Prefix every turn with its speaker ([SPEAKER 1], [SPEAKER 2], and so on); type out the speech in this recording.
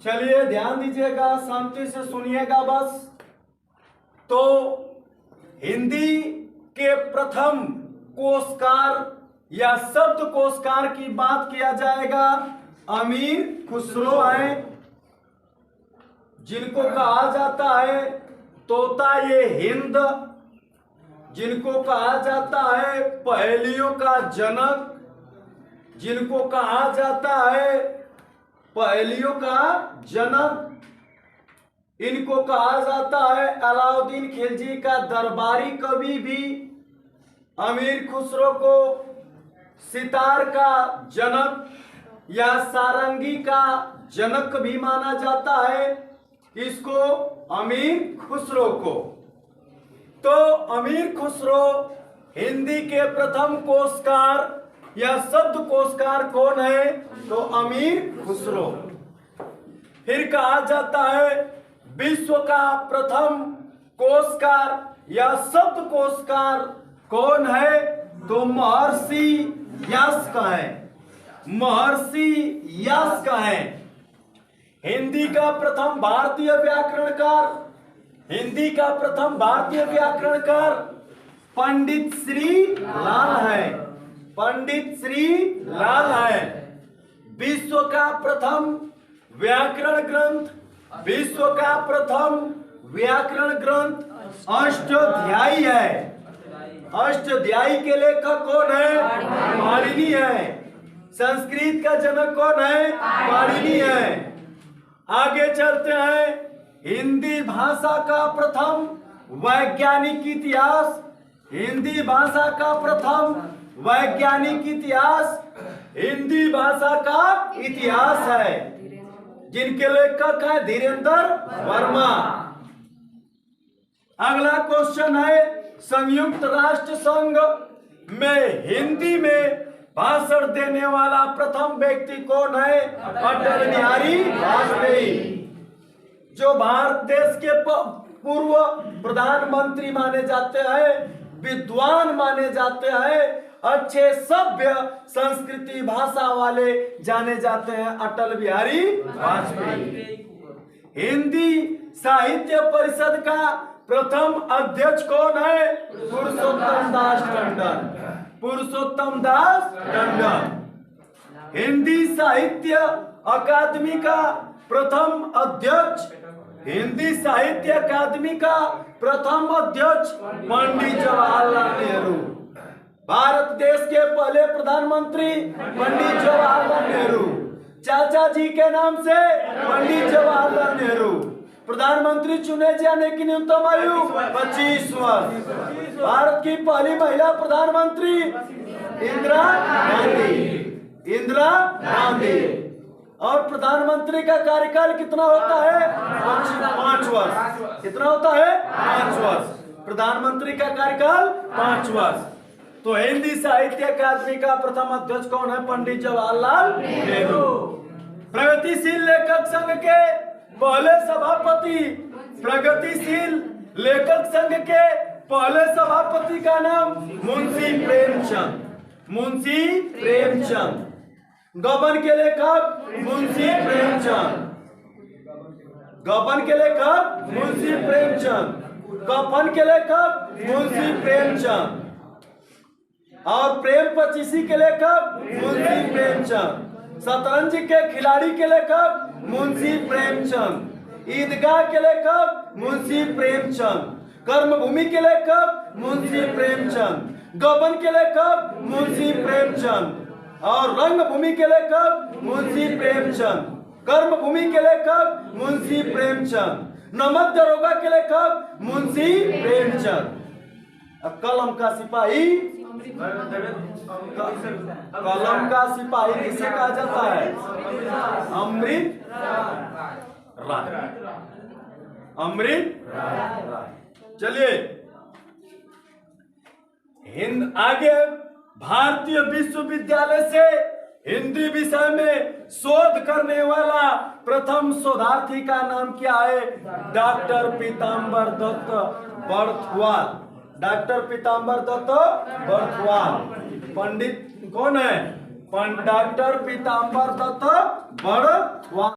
[SPEAKER 1] चलिए ध्यान दीजिएगा, शांति से सुनिएगा बस। तो हिंदी के प्रथम कोशकार या शब्द कोशकार की बात किया जाएगा। अमीर खुसरो हैं, जिनको कहा जाता है तोता ये हिंद, जिनको कहा जाता है पहेलियों का जनक, जिनको कहा जाता है पहेलियों का जनक, इनको कहा जाता है अलाउद्दीन खिलजी का दरबारी कवि भी। अमीर खुसरो को सितार का जनक या सारंगी का जनक भी माना जाता है, इसको अमीर खुसरो को। तो अमीर खुसरो हिंदी के प्रथम कोशकार या शब्द कोशकार कौन है? तो अमीर खुसरो। फिर कहा जाता है विश्व का प्रथम कोशकार या शब्द कोशकार कौन है? तो महर्षि व्यास का है, महर्षि व्यास का है। हिंदी का प्रथम भारतीय व्याकरणकार, हिंदी का प्रथम भारतीय व्याकरणकार पंडित श्री लाल है, पंडित श्री लाल है। विश्व का प्रथम व्याकरण ग्रंथ, विश्व का प्रथम व्याकरण ग्रंथ अष्टाध्यायी है। अष्टाध्यायी के लेखक कौन है? पाणिनि है। संस्कृत का जनक कौन है? पाणिनि है। आगे चलते हैं। हिंदी भाषा का प्रथम वैज्ञानिक इतिहास, हिंदी भाषा का प्रथम वैज्ञानिक इतिहास हिंदी भाषा का इतिहास है, जिनके लेखक है धीरेन्द्र वर्मा। अगला क्वेश्चन है संयुक्त राष्ट्र संघ में हिंदी में भाषण देने वाला प्रथम व्यक्ति कौन है? अटल बिहारी वाजपेयी, जो भारत देश के पूर्व प्रधानमंत्री माने जाते हैं, विद्वान माने जाते हैं, अच्छे सभ्य संस्कृति भाषा वाले जाने जाते हैं, अटल बिहारी वाजपेयी। हिंदी साहित्य परिषद का प्रथम अध्यक्ष कौन है? पुरुषोत्तम दास टंडन, पुरुषोत्तम दास टंडन। हिंदी साहित्य अकादमी का प्रथम अध्यक्ष, हिंदी साहित्य अकादमी का प्रथम अध्यक्ष पंडित जवाहरलाल नेहरू। भारत देश के पहले प्रधानमंत्री पंडित जवाहरलाल नेहरू, चाचा जी के नाम से पंडित जवाहरलाल नेहरू। प्रधानमंत्री चुने जाने की न्यूनतम आयु 25 वर्ष। भारत की पहली महिला प्रधानमंत्री इंदिरा गांधी, इंदिरा गांधी। और प्रधानमंत्री का कार्यकाल कितना होता है? 5 वर्ष। कितना होता है? 5 वर्ष। प्रधानमंत्री का कार्यकाल 5 वर्ष। तो हिंदी साहित्य अकादमी का प्रथम अध्यक्ष कौन है? पंडित जवाहरलाल नेहरू। प्रगतिशील लेखक संघ के पहले सभापति, प्रगतिशील लेखक संघ के पहले सभापति का नाम मुंशी प्रेमचंद, मुंशी प्रेमचंद। गबन के लेखक मुंशी प्रेमचंद, गबन के लेखक मुंशी प्रेमचंद, कफन के लेखक मुंशी प्रेमचंद और प्रेम पचीसी के लेखक मुंशी प्रेमचंद। शतरंज के खिलाड़ी के लेखक मुंशी प्रेमचंद, ईदगाह के लेखक मुंशी प्रेमचंद, कर्मभूमि के लेखक मुंशी प्रेमचंद, गबन के लेखक मुंशी प्रेमचंद और रंगभूमि के लेखक मुंशी प्रेमचंद, कर्मभूमि के लेखक मुंशी प्रेमचंद, नमक दरोगा के लेखक मुंशी प्रेमचंद। कलम का सिपाही, कलम का सिपाही किसे कहा जाता है? अमृत राय, अमृत राय। चलिए हिंद आगे। भारतीय विश्वविद्यालय से हिंदी विषय में शोध करने वाला प्रथम शोधार्थी का नाम क्या है? डॉक्टर पीताम्बर दत्त बर्थवाल, डॉक्टर पीताम्बर दत्त बर्थवाल। पंडित कौन है? डॉक्टर पीताम्बर दत्त बर्थवाल।